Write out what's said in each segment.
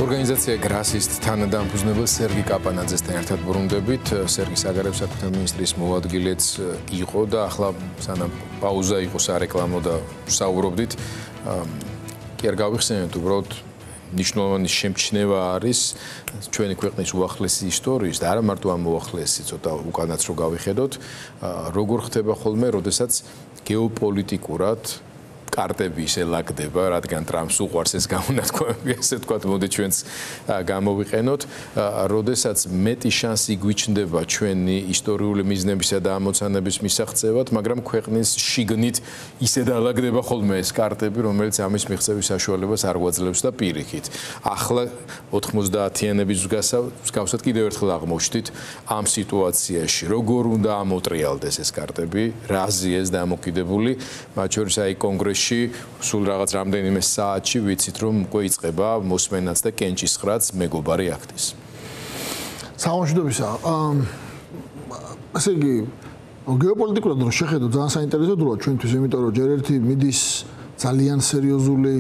ორგანიზაცია გრასისტთან დამფუძნებელ სერგი კაპანაძესთან ერთად ბრუნდებით. სერგი საგარეო საქმეთა მინისტრის მოადგილეც იყო და ახლა სანამ პაუზა იყო სარეკლამო და საუბრობდით. კი არ გავიხსენებთ, უბრალოდ ნიშნულოვანი შემჩნევა არის ჩვენი ქვეყნის უახლესი ისტორიის და არა მარტო ამ უახლესი, ცოტა უკანაც რო გავიხედოთ, როგორ ხდება ხოლმე, როდესაც გეოპოლიტიკურად კარტები ისე ლაგდება, რადგან ტრამპს უყვარს ეს გამონათქვამები, ასე ვთქვათ, მოდი ჩვენც გამოვიყენოთ, როდესაც მეტი შანსი გვიჩნდება ჩვენი ისტორიული მიზნებისა და ამოცანების მისაღწევად, მაგრამ ქვეყნის შიგნით ისე დალაგდება ხოლმე ეს კარტები, რომელიც ამის მიღწევის საშუალებას არ გვაძლევს და პირიქით. ახლა 90-იანების მსგავსად კიდევ ერთხელ აღმოჩნდით ამ სიტუაციაში, როგორ უნდა ამოტრიალდეს ეს კარტები, რაზეა ეს დამოკიდებული, მათ შორის აი კონგრესში სულ რაღაც რამდენიმე საათში ვიცით რომ უკვე იწყება მოსმენაც და კენჭისყრაც მეგობარი აქტის. სამშვიდობისა. ასე იგი გეოპოლიტიკურად რო შეხედოთ ძალიან საინტერესო დროა ჩვენთვის, იმიტომ რომ ჯერ ერთი მიდის ძალიან სერიოზული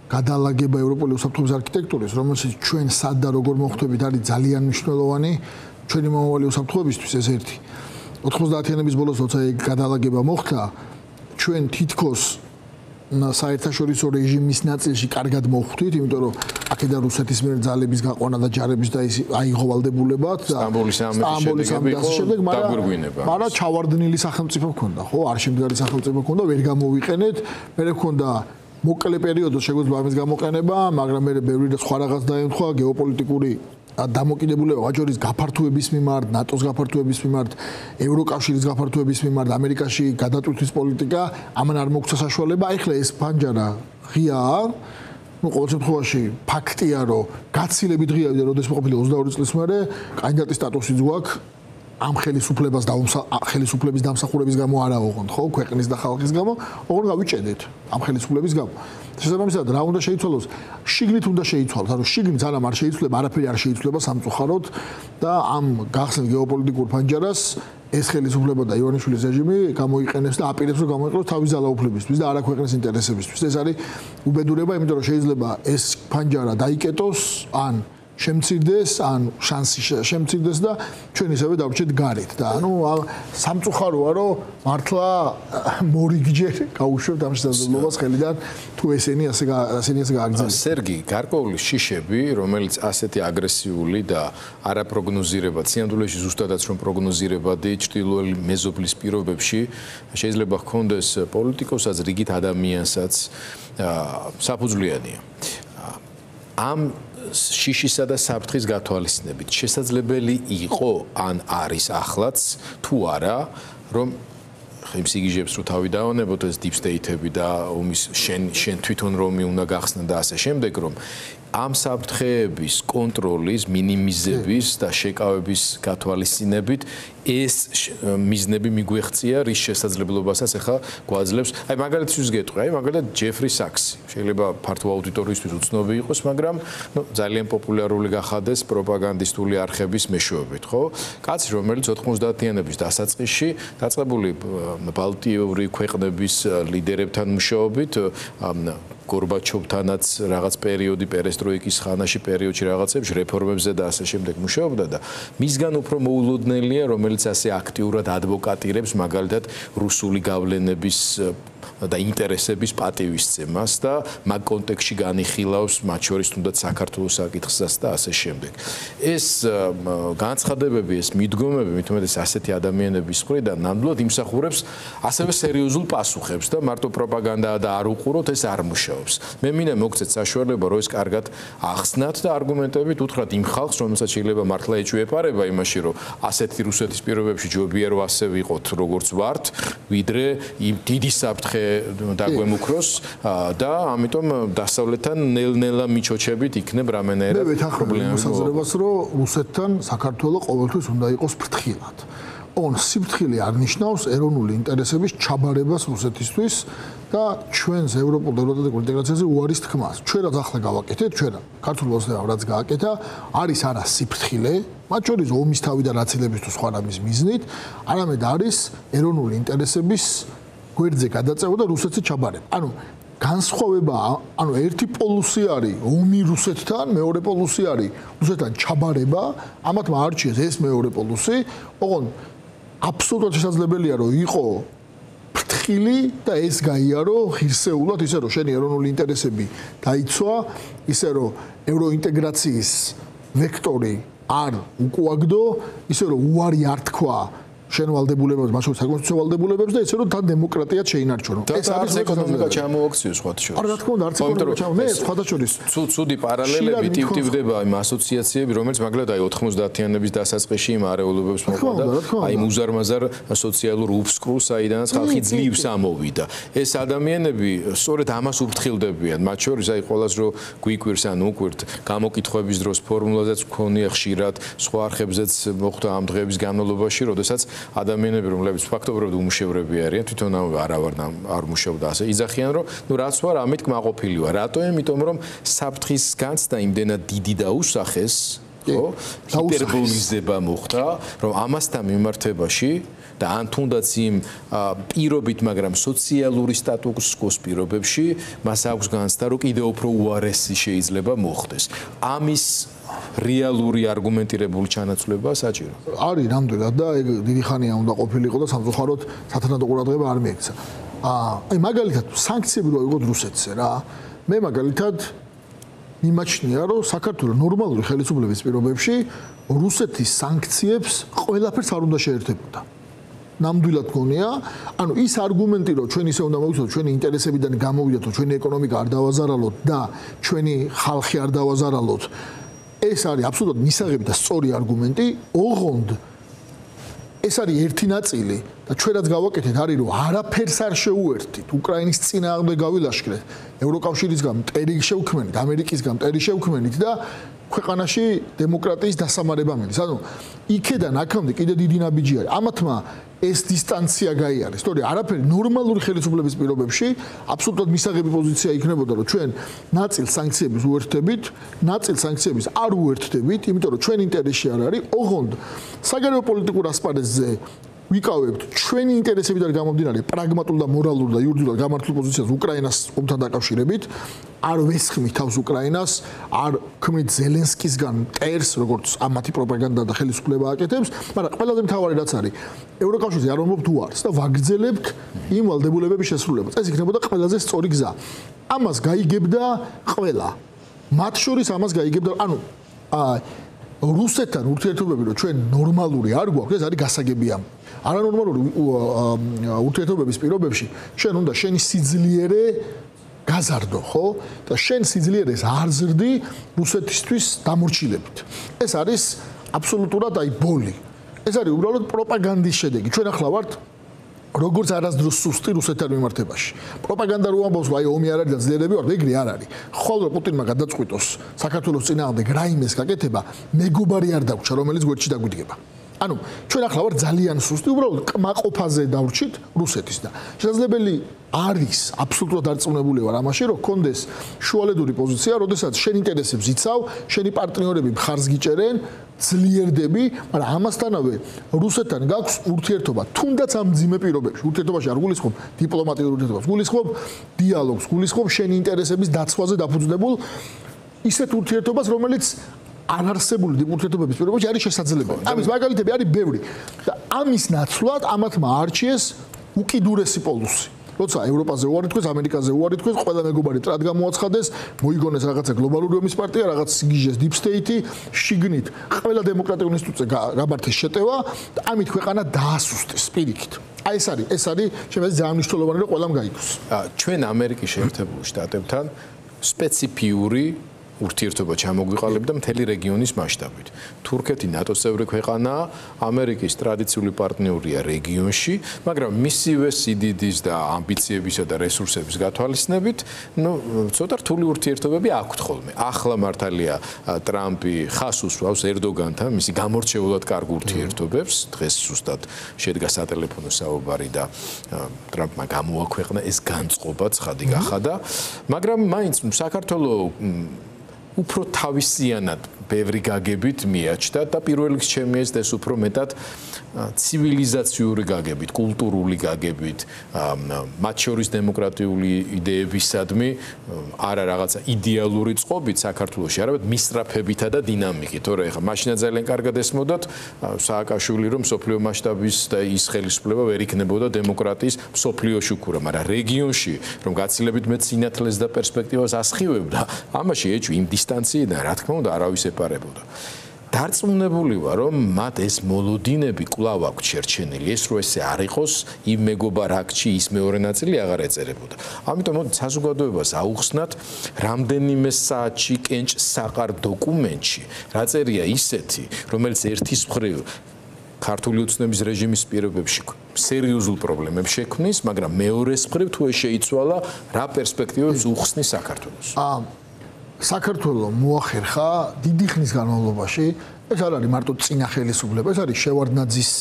გადალაგება ევროპული უსაფრთხოების არქიტექტურის, რომელშიც ჩვენ სად და როგორ მოხვდებით არის ძალიან მნიშვნელოვანი ჩვენი მომავალი უსაფრთხოებისთვის ეს ერთი. 90-იანების ბოლოს როცა ეგ გადალაგება მოხდა, ჩვენ თითქოს საერთაშორისო რეჟიმის ნაწილში კარგად მოხვდით, იმიტომ რომ აქედან რუსეთის მიერ ძალების გაყვანა და ჯარების და ის აიღო ვალდებულებად სტამბოლის სამიტის შემდეგ დაგვირგვინება. მაგრამ ჩავარდნილი სახელმწიფო ჰქონდა, ხო? არ შემდგარი სახელმწიფო ჰქონდა, ვერ გამოვიყენეთ, მე ჰქონდა მოკლე პერიოდში შეგვიძლია ამის გამოყენება, მაგრამ მე ბევრი და სხვა რაღაც დაემთხვა გეოპოლიტიკური დამოკიდებულება ვაჯორის გაფართოების მიმართ, ნატოს გაფართოების მიმართ, ევროკავშირის გაფართოების მიმართ, ამერიკაში გადატვირთვის პოლიტიკა, ამან არ მოგცა საშუალება. ეხლა ეს ფანჯარა ღიაა. ნუ ყოველ შემთხვევაში ფაქტია, რომ გაცილებით ღია ვიდა, როდეს მოყოფილი 22 წლის მერე კანდიდატის სტატუსიც გვაქვს. ამ ხელისუფლების დამსახურების გამო არა ოღონდ, ხო, ქვეყნის და ხალხის გამო, ოღონდ გავიჭედეთ ამ ხელისუფლების გამო. შესაბამისად, რა უნდა შეიცვალოს? შიგნით უნდა შეიცვალოს, ანუ შიგნით ძალიან არ შეიცვლება, არაფერი არ შეიცვლება სამწუხაროდ და ამ გახსნილ გეოპოლიტიკურ ფანჯარას ეს ხელისუფლება და ივანიშვილის რეჟიმი გამოიყენებს და აპირებს რომ გამოიყენოს თავის ძალაუფლებისთვის და არა ქვეყნის ინტერესებისთვის. ეს არის უბედურება, იმიტომ რომ შეიძლება ეს ფანჯარა დაიკეტოს, ან შემცირდეს, ან შანსი შემცირდეს და ჩვენ ისევე დავრჩეთ გარეთ და ანუ სამწუხაროა რომ მართლა მორიგჯერ გაუშვებთ ამ შესაძლებლობას ხელიდან თუ ესენი ასე გააგრძელებს. სერგი, გარკვეული შიშები, რომელიც ასეთი აგრესიული და არაპროგნოზირებადი, სინამდვილეში ზუსტადაც რომ პროგნოზირებადი ჭრილოელი მეზობლის პირობებში შეიძლება ჰქონდეს პოლიტიკოსაც, რიგით ადამიანსაც საფუძვლიანია. ამ შიშისა და საფრთხის გათვალისწინებით შესაძლებელი იყო ან არის ახლაც თუ არა რომ იმ სიგიჟებს რო თავი დავანებოთ ეს deep state-ები და ომის შენ თვითონ რომი უნდა გახსნა და ასე შემდეგ რომ ამ საფრთხეების კონტროლის, მინიმიზების და შეკავების გათვალისწინებით ეს მიზნები მიგვეღწია რის შესაძლებლობასაც ახლა გვაძლევს. აი მაგალითად გეტყვი, აი მაგალითად ჯეფრი საქსი. შეიძლება ფართო აუდიტორიისთვის უცნობი იყოს, მაგრამ ძალიან პოპულარული გახადეს პროპაგანდისტული არხების მეშვეობით, ხო? კაცი, რომელიც 90-იანების დასაწყისში დაწყებული ბალტიური ქვეყნების ლიდერებთან მუშაობით გორბაჩოვთანაც რაღაც პერიოდი პერესტროიკის ხანაში პერიოდში რაღაცებს რეფორმებზე და ასე შემდეგ მუშაობდა და მისგან უფრო მოულოდნელია რომელიც ასე აქტიურად ადვოკატირებს მაგალითად რუსული გავლენების და ინტერესების პატივისცემას და მაგ კონტექსტში განიხილავს მათ შორის თუნდაც საქართველოს საკითხსაც და ასე შემდეგ. ეს განცხადებები, ეს მიდგომები, მით უმეტეს ასეთი ადამიანების მხრიდან ნამდვილად იმსახურებს ასევე სერიოზულ პასუხებს და მარტო პროპაგანდაა და არ უყუროთ ეს არ მუშაობს. მე მინდა მოგცეთ საშუალება რომ ეს კარგად ახსნათ და არგუმენტებით უთხრათ იმ ხალხს, რომელსაც შეიძლება მართლა ეჭვიეპარება იმაში, რომ ასეთი რუსეთის პირობებში ჯობია რომ ასე ვიყოთ, როგორც ვართ, ვიდრე იმ დიდი საფრთხე დაგვემუქროს და ამიტომ დასავლეთთან ნელ-ნელა მიჩოჩებით იქნებ რამენერად პრობლემები. მოსაზრებას რომ რუსეთთან საქართველოს ყოველთვის უნდა იყოს ფრთხილად. ოღონდ სიფრთხილე არ ნიშნავს ეროვნული ინტერესების ჩაბარებას რუსეთისთვის და ჩვენს ევროპულ დეპლომატიურ ინტეგრაციაზე უარის თქმას. ჩვენ რაც ახლა გავაკეთეთ, ჩვენ ქართულ მოსახლეობამ რაც გააკეთა, არის არა სიფრთხილე, მათ შორის ომის თავი და რაცილების თუ სხვა რამის მიზნით, არამედ არის ეროვნული ინტერესების გვერდზე გადაწევა და რუსეთზე ჩაბარება. ანუ განსხვავება, ანუ ერთი პოლუსი არის ომი რუსეთთან, მეორე პოლუსი არის რუსეთთან ჩაბარება, ამათმა არჩიეს ეს მეორე პოლუსი, ოღონდ აბსოლუტურად შესაძლებელია რომ იყო ფრთხილი და ეს გაიარო ღირსეულად, ისე რომ შენი ეროვნული ინტერესები დაიცვა, ისე რომ ევროინტეგრაციის ვექტორი არ უკუაგდო, ისე რომ უარი არ თქვა შენ ვალდებულებებს, მათ შორის საკონსტიტუციო ვალდებულებებს და ისე რომ თან დემოკრატია შეინარჩუნო. ეს არის ეკონომიკა ჩამოაქციო სხვათა შორის. არა, რა თქმა უნდა, არც ეკონომიკა ჩამო. მე სხვათა შორის ცუდი პარალელები ტივდება იმ ასოციაციები, რომელიც მაგალითად აი 90-იანების დასაწყისში იმ არეულობებს მოყვა, აი მუზარმაზარ სოციალურ უფსკრულ, საიდანაც ხალხი ძლივს ამოვიდა. ეს ადამიანები სწორედ ამას უფრთხილდებიან, მათ შორის აი ყოველას რო გვიკვირს ან უკვირთ გამოკითხვების დროს ფორმულაზეც გქონია ხშირად, სხვა არხებზეც მოხდა ამ დღეების განმავლობაში, როდესაც ადამიანები რომლებიც ფაქტობრივად უმუშევრები არიან თვითონ არ მუშაობდა ასე იძახიან რომ ნუ რაც ვარ ამით კმაყოფილი ვარ რატო იმიტომ რომ საფრთხის განცდა იმდენად დიდი დაუსახეს ხო ჰიპერბოლიზება მოხდა რომ ამასთან მიმართებაში და ან თუნდაც იმ პირობით მაგრამ სოციალური სტატუს-კვოს პირობებში მას აქვს განცდა რომ კიდევ უფრო უარესი შეიძლება მოხდეს ამის რეალური არგუმენტირებული ჩანაცვლება საჭირო. არის ნამდვილად და ეგ დიდი ხანია უნდა ყოფილიყო და სამწუხაროდ სათანადო ყურადღება არ მიექცა. აი მაგალითად სანქციები რო იყო რუსეთზე რა. მე მაგალითად მიმაჩნია რომ საქართველოს ნორმალური ხელისუფლების პირობებში რუსეთის სანქციებს ყველაფერს არ უნდა შეერთებოდა. ნამდვილად გონია, ანუ ის არგუმენტი რომ ჩვენ ისე უნდა მოვიცოთ ჩვენი ინტერესებიდან გამოვიდეთ, რომ ჩვენი ეკონომიკა არ დავაზარალოთ და ჩვენი ხალხი არ დავაზარალოთ ეს არის აბსოლუტურად მისაღები და სწორი არგუმენტი, ოღონდ ეს არის ერთი ნაწილი და ჩვენ რაც გავაკეთეთ არის რომ არაფერს არ შეუერთდით უკრაინის წინააღმდეგ გავილაშქრეთ ევროკავშირისგან მტერი შევქმნით, ამერიკისგან მტერი შევქმნით და ქვეყანაში დემოკრატიის დასამარება მიდის. ანუ იქედან აქამდე კიდე დიდი ნაბიჯი არის. ამათმა ეს დისტანცია გაიარეს. თორე არაფერი ნორმალური ხელისუფლების პირობებში აბსოლუტურად მისაღები პოზიცია იქნებოდა, რომ ჩვენ ნაწილ სანქციების უერთდებით, ნაწილ სანქციების არ უერთდებით, იმიტომ რომ ჩვენ ინტერესში არ არის, ოღონდ საგარეო პოლიტიკურ ასპარეზზე ვიკავებთ ჩვენი ინტერესებიდან გამომდინარე პრაგმატულ და მორალურ და იურიდიულად გამართულ პოზიციას უკრაინას ომთან დაკავშირებით არ ვესხმით თავს უკრაინას არ ქმნით ზელენსკისგან მტერს როგორც ამათი პროპაგანდა და ხელისუფლება აკეთებს მაგრამ ყველაზე მთავარი რაც არის ევროკავშირზე არ ვამბობთ უარს და ვაგრძელებთ იმ ვალდებულებების შესრულებას ეს იქნებოდა ყველაზე სწორი გზა ამას გაიგებდა ყველა მათ შორის ამას გაიგებდა ანუ რუსეთთან ურთიერთობები რომ ჩვენ ნორმალური არ გვაქვს ეს არის გასაგებია არანორმალური ურთიერთობების პირობებში შენ უნდა შენი სიძლიერე გაზარდო ხო და შენ სიძლიერეს არ ზრდი რუსეთისთვის დამორჩილებით ეს არის აბსოლუტურად აი ბოლი ეს არის უბრალოდ პროპაგანდის შედეგი ჩვენ ახლა ვართ როგორც არასდროს სუსტი რუსეთთან მიმართებაში პროპაგანდა რო ამბობს აი ომი არ არის და ძლიერები ვართ ეგრე არ არის ხოლმე პუტინმა გადაწყვიტოს საქართველოს წინააღმდეგ რაიმეს გაკეთება მეგობარი არ დაგვრჩა რომელიც გვერდში დაგვიდგება ანუ ჩვენ ახლა ვარ ძალიან სუსტი უბრალოდ კმაყოფაზე დავრჩით რუსეთის და შესაძლებელი არის აბსოლუტურად დარწმუნებული ვარ ამაში რომ კონდეს შუალედური პოზიცია როდესაც შენ ინტერესებს იცავ შენი პარტნიორები მხარს გიჭერენ ძლიერდები მაგრამ ამასთანავე რუსეთთან გაქვს ურთიერთობა თუნდაც ამ ძიმე პირობებში ურთიერთობაში არ გულისხმობ დიპლომატიურ ურთიერთობას გულისხმობ დიალოგს გულისხმობ შენი ინტერესების დაცვაზე დაფუძნებულ ისეთ ურთიერთობას რომელიც არარსებული ურთიერთობების პირობებში არის შესაძლებელი. ამის მაგალითები არის ბევრი. და ამის ნაცვლად ამათმა არჩიეს უკიდურესი პოლუსი. როცა ევროპაზე უარი თქვეს, ამერიკაზე უარი თქვეს, ყველა მეგობარი ტრად გამოაცხადეს, მოიგონეს რაღაცა გლობალური ომის პარტია, რაღაც სიგიჟეს დიპ სტეიტი, შიგნით ყველა დემოკრატიულ ინსტიტუტზე გაბართეს შეტევა და ამით ქვეყანა დაასუსტეს პირიქით. აი ეს არის შემიძლია ძალიან მნიშვნელოვანი რომ ყველამ გაიგოს. ჩვენ ამერიკის შეერთებული შტატებთან სპეციფიური ურთიერთობა ჩამოგვიყალიბდა მთელი რეგიონის მასშტაბით. თურქეთი ნატოს წევრი ქვეყანაა, ამერიკის ტრადიციული პარტნიორია რეგიონში, მაგრამ მისივე სიდიდის და ამბიციებისა და რესურსების გათვალისწინებით, ცოტა რთული ურთიერთობები აქვთ ხოლმე. ახლა მართალია ტრამპი ხას უსვავს ერდოგანთან, მისი გამორჩეულად კარგ ურთიერთობებს, დღეს ზუსტად შედგა სატელეფონო საუბარი და ტრამპმა გამოაქვეყნა ეს განწყობა ცხადი გახადა, მაგრამ მაინც საქართველოს უფრო თავისიანად ბევრი გაგებით მიაჩნდა და პირველ რიგში ჩემი ეს ეს უფრო მეტად ცივილიზაციური გაგებით, კულტურული გაგებით, მათ შორის დემოკრატიული იდეებისადმი, არა რაღაცა იდეალური წყობით საქართველოში, არამედ მისწრაფებითა და დინამიკით. თორე ეხლა მაშინა ძალიან კარგად ესმოდათ სააკაშვილი, რომ სოფლიო მასშტაბის და ის ხელისუფლება ვერ იქნებოდა დემოკრატიის სოფლიოში უკურა, მაგრამ რეგიონში, რომ გაცილებით მეტ სინათლეს და პერსპექტივას ასხივებდა, ამაში ეჭვი იმ დისტანციიდან, რა თქმა უნდა, არავის ეპარებოდა. დარწმუნებული ვარ, რომ მათ ეს მოლოდინები კვლავ აქვს შერჩენილი, ეს რო ესე არ იყოს, იმ მეგობარ აქტში ის მეორე ნაწილი აღარ ეწერებოდა. ამიტომ მოდით საზოგადოებას აუხსნათ, რამდენიმე საათში კენჭ საყარ დოკუმენტში, რა წერია ისეთი, რომელიც ერთის მხრივ ქართული ოცნების რეჟიმის პირობებში სერიოზულ პრობლემებს შექმნის, მაგრამ მეორეს მხრივ თუ ეს შეიცვალა, რა პერსპექტივებს უხსნის საქართველოს. საქართველო მოახერხა დიდი ხნის განმავლობაში, ეს არ არის მარტო წინა ხელისუფლება, ეს არის შევარდნაძის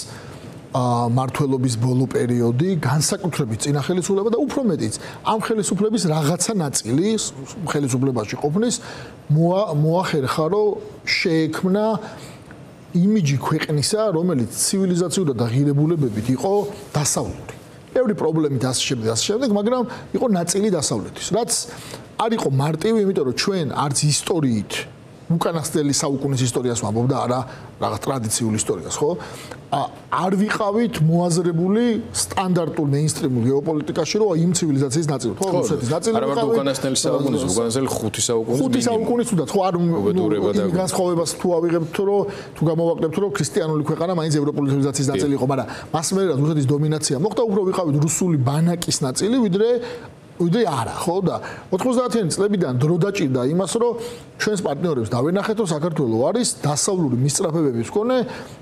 მმართველობის ბოლო პერიოდი, განსაკუთრებით წინა ხელისუფლება და უფრო მეტიც ამ ხელისუფლების რაღაცა ნაწილი ხელისუფლებაში ყოფნის მოახერხა, რომ შეექმნა იმიჯი ქვეყნისა, რომელიც ცივილიზაციურად და ღირებულებებით იყო დასავლური. ბევრი პრობლემით ასე შემდეგ, მაგრამ იყო ნაწილი დასავლეთის, რაც არ იყო მარტივი, იმიტომ რომ ჩვენ არც ისტორიით უკანასკნელი საუკუნის ისტორიას ვამბობ და არა რაღაც ტრადიციულ ისტორიას, ხო? არ ვიყავით მოაზრებული სტანდარტულ მეინსტრიმულ გეოპოლიტიკაში, რომ იმ ცივილიზაციის ნაწილი, ხო, რუსეთის ნაწილი ვიყავით. არა, უკანასკნელი საუკუნის, უკანასკნელი 5 საუკუნის. 5 საუკუნის თუნდაც, ხო, არ იმ განსხვავებას თუ ავიღებთ, რომ თუ გამოვაკლებთ, რომ ქრისტიანული ქვეყანა მაინც ევროპული ცივილიზაციის ნაწილი იყო, მაგრამ მას მერე რუსეთის დომინაცია მოხდა, უფრო ვიყავით რუსული ბანაკის ნაწილი, ვიდრე არა, ხო და 90-იანი წლებიდან დრო დაჭირდა იმას, რომ ჩვენს პარტნიორებს დავენახეთ, რომ საქართველო არის დასავლური მისწრაფებების მქონე,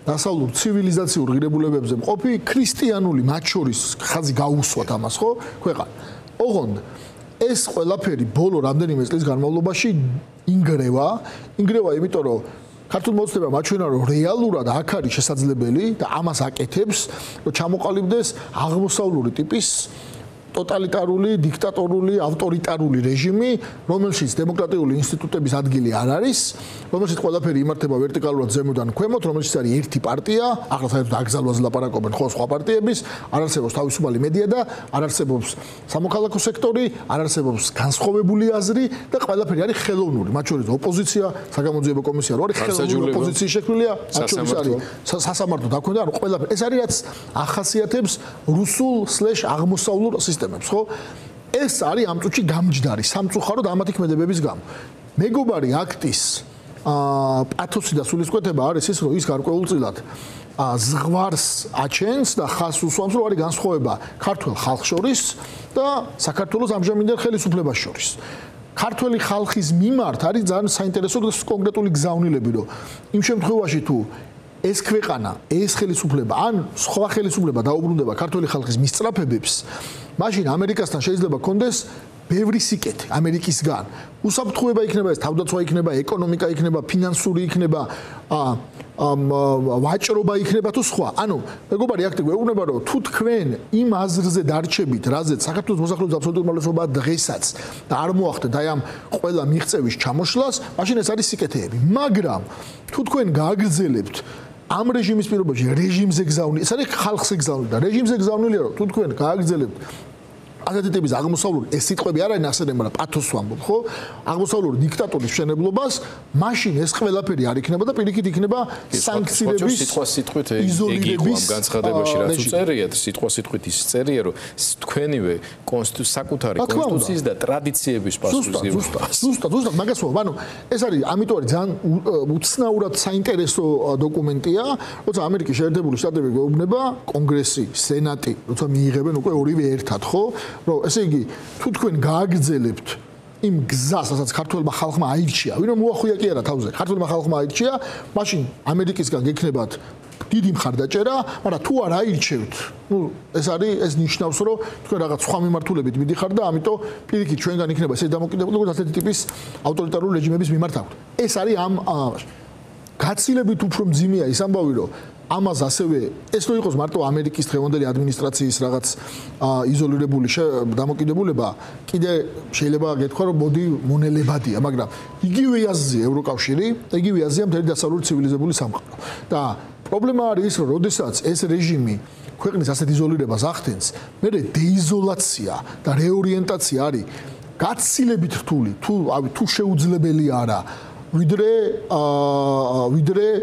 დასავლურ ცივილიზაციურ ღირებულებებზე მყოფი ქრისტიანული, მათ შორის ხაზი გაუსვათ ამას, ხო, ქვეყანა. ოღონდ ეს ყველაფერი ბოლო რამდენიმე წლის განმავლობაში ინგრევა, იმიტომ რომ ქართულ მოცნებამ აჩვენა, რომ რეალურად აქ არის შესაძლებელი და ამას აკეთებს, რომ ჩამოყალიბდეს აღმოსავლური ტიპის ტოტალიტარული, დიქტატორული, ავტორიტარული რეჟიმი, რომელშიც დემოკრატიული ინსტიტუტების ადგილი არ არის, რომელშიც ყველაფერი იმართება ვერტიკალურად ზემოდან ქვემოთ, რომელშიც არის ერთი პარტია, ახლა საერთოდ აკრძალვაზე ლაპარაკობენ ხო სხვა პარტიების, არ არსებობს თავისუფალი მედია და არ არსებობს სამოქალაქო სექტორი, არ არსებობს განსხვავებული აზრი და ყველაფერი არის ხელოვნური, მათ შორის ოპოზიცია, საგამოძიებო კომისია რო არის ხელოვნური ოპოზიციის შექმნილია, მათ შორის არის სასამართლო დაქვეითება, ანუ ყველაფერი ეს არის რაც ახასიათებს რუსულ/აღმოსავლურ ხო? ეს არის ამ წუთში გამჯდარი სამწუხაროდ ამათი ქმედებების გამო. მეგობარი აქტის პათოსი და სულისკვეთება არის ის, რომ ის გარკვეულწილად ზღვარს აჩენს და ხაზს უსვამს, რომ არის განსხვავება ქართულ ხალხს შორის და საქართველოს ამჟამინდელ ხელისუფლებას შორის. ქართული ხალხის მიმართ არის ძალიან საინტერესო და კონკრეტული გზავნილები, რომ იმ შემთხვევაში თუ ეს ქვეყანა, ეს ხელისუფლება ან სხვა ხელისუფლება დაუბრუნდება ქართული ხალხის მისწრაფებებს, მაშინ ამერიკასთან შეიძლება კონდეს ბევრი სიკეთე ამერიკისგან. უსაფრთხოება იქნება, ეს თავდაცვა იქნება, ეკონომიკა იქნება, ფინანსური იქნება, ვაჭრობა იქნება თუ სხვა. ანუ მეგობარი აქტი გვეუბნება, რომ თუ თქვენ იმ აზრზე დარჩებით, რაზეც საქართველოს მოსახლეობის აბსოლუტური უმრავლესობა დღესაც და არ მოახდეთ აი ამ ყველა მიღწევის ჩამოშლას, მაშინ ეს არის სიკეთეები. მაგრამ თუ თქვენ გააგრძელებთ ამ რეჟიმის პირობებში რეჟიმზე გზავნილი, ეს არის ხალხზე გზავნილი და რეჟიმზე გზავნილია, რომ თუ თქვენ გააგრძელებთ ასეთი ტიპის აღმოსავლური ეს სიტყვები არ არის ახსენე, მაგრამ პათოს ვამბობ, ხო? აღმოსავლური დიქტატორის მშენებლობას, მაშინ ეს ყველაფერი არ იქნება და პირიქით იქნება სანქციების სიტყვით იზოლირების განცხადებაში რაც უწერიათ, სიტყვით ის წერია, რომ თქვენივე საკუთარი კონსტიტუციის და ტრადიციების პასუხისმგებლობა. ზუსტად, მაგას ვამბობ, ანუ ეს არის ამიტომ არის ძალიან უცნაურად საინტერესო დოკუმენტია, როცა ამერიკის შეერთებული შტატები გვეუბნება, კონგრესი, სენატი, როცა მიიღებენ უკვე ორივე ერთად, ხო? რომ ესე იგი თუ თქვენ გააგრძელებთ იმ გზას, რასაც ქართულმა ხალხმა აირჩია, ვინმე მოახვია კი არა თავზე, ქართულმა ხალხმა აირჩია, მაშინ ამერიკისგან გექნებათ დიდი მხარდაჭერა, მაგრამ თუ არ აირჩევთ, ეს ნიშნავს, რომ თქვენ რაღაც სხვა მიმართულებით მიდიხართ და ამიტომ პირიქით ჩვენგან იქნება ესე დამოკიდებულება, როგორც ასეთი ტიპის ავტორიტარული რეჟიმების მიმართ აქვს. ეს არის ამ გაცილებით უფრო მძიმეა ის ამბავი, რომ ამას ასევე ეს რო იყოს მარტო ამერიკის დღევანდელი ადმინისტრაციის რაღაც იზოლირებული დამოკიდებულება, კიდე შეიძლება გეთქვა რომ მოდი მონელებადია, მაგრამ იგივე აზრია ევროკავშირი და იგივე აზრია მთელი დასავლური ცივილიზებული სამყარო. და პრობლემა არის ის, რომ როდესაც ეს რეჟიმი ქვეყნის ასეთ იზოლირებას ახდენს, მე დეიზოლაცია და რეორიენტაცია არის გაცილებით რთული, თუ შეუძლებელი არა. ვიდრე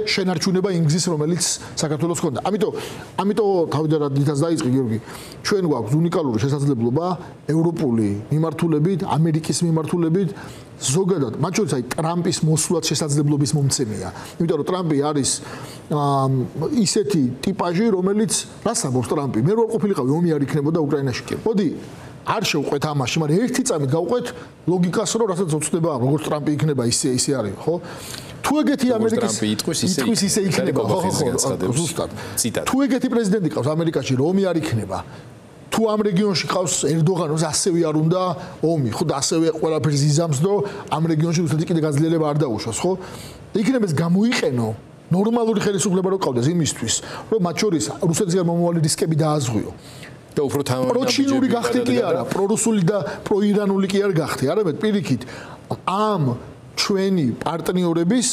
შენარჩუნება ინგზის, რომელიც საქართველოს ჰქონდა. ამიტომ თავიდან რადგან დაიწყე გიორგი, ჩვენ გვაქვს უნიკალური შესაძლებლობა ევროპული მიმართულებით, ამერიკის მიმართულებით, ზოგადად, მათ შორის აი ტრამპის მოსვლაც შესაძლებლობის მომცემია. იმიტომ რომ ტრამპი არის ისეთი ტიპაჟი, რომელიც რას ამბობს ტრამპი? მე რო არ ყოფილიყავი, ომი არ იქნებოდა უკრაინაში. მოდი არ შევყვეთ ამაში, მაგრამ ერთი წამით გავყვეთ ლოგიკას, რომ რასაც ოცნება, როგორც ტრამპი იქნება, ისე არის, ხო? თუ ეგეთი ამერიკის ტრამპი იტყვის ისე იქნება, ხო, ზუსტად. თუ ეგეთი პრეზიდენტი ყავს ამერიკაში, რომ ომი არ იქნება, თუ ამ რეგიონში ყავს ერდოღანს ასევე არ უნდა ომი, ხო და ასევე ყველაფერს იზამს, რომ ამ რეგიონში რუსეთი კიდე გაძლიერება არ დაუშვას, ხო? იქნება ეს გამოიყენო ნორმალური ხელისუფლება რო ყავდეს იმისთვის, რომ მათ შორის რუსეთისგან მომავალი რისკები დააზღვიო. და უფრო პროჩინური გახდი კი არა, პრორუსული და პროირანული კი არ გახდი, არამედ პირიქით ამ ჩვენი პარტნიორების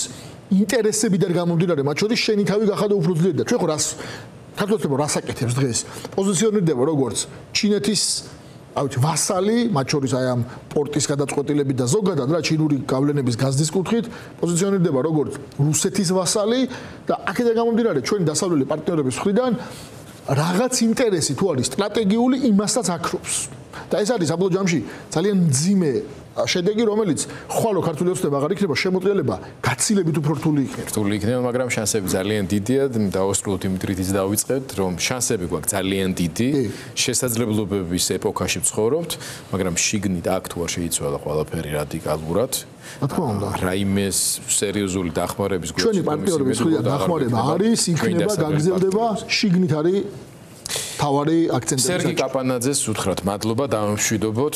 ინტერესებიდან გამომდინარე, მათ შორის შენი თავი გახადა უფრო ძლიერი და ჩვენ ხო რას ქართველებო რას აკეთებს დღეს? პოზიციონირდება როგორც ჩინეთის ვასალი, მათ შორის აი ამ პორტის გადაწყვეტილებით და ზოგადად რა ჩინური გავლენების გაზრდის კუთხით, პოზიციონირდება როგორც რუსეთის ვასალი და აქედან გამომდინარე ჩვენი დასავლელი პარტნიორების მხრიდან რაღაც ინტერესი თუ არის სტრატეგიული იმასაც აკრობს. და ეს არის საბოლოო ჯამში ძალიან მძიმე შედეგი, რომელიც ხვალ ქართული ოცნება აღარ იქნება, შემოწიება გაცილებით უფრო რთული იქნება. რთული იქნება, მაგრამ შანსები ძალიან დიდია. დავასრულოთ იმითრითიც დავიწყებთ, რომ შანსები გვაქვს ძალიან დიდი. შესაძლებლობების ეპოქაში ვცხოვრობთ, მაგრამ შიგნით აქ თუ არ შეიცვალა ყველაფერი რადიკალურად. რა თქმა უნდა, რაიმეს სერიოზული დახმარების გვაქვს. ჩვენი პარტნიორების მხრიდან დახმარება არის, იქნება, გაგრძელდება, შიგნით არის თავარი აქცენტები. სერგი კაპანაძეს უთხრათ მადლობა, დავამშვიდობოთ.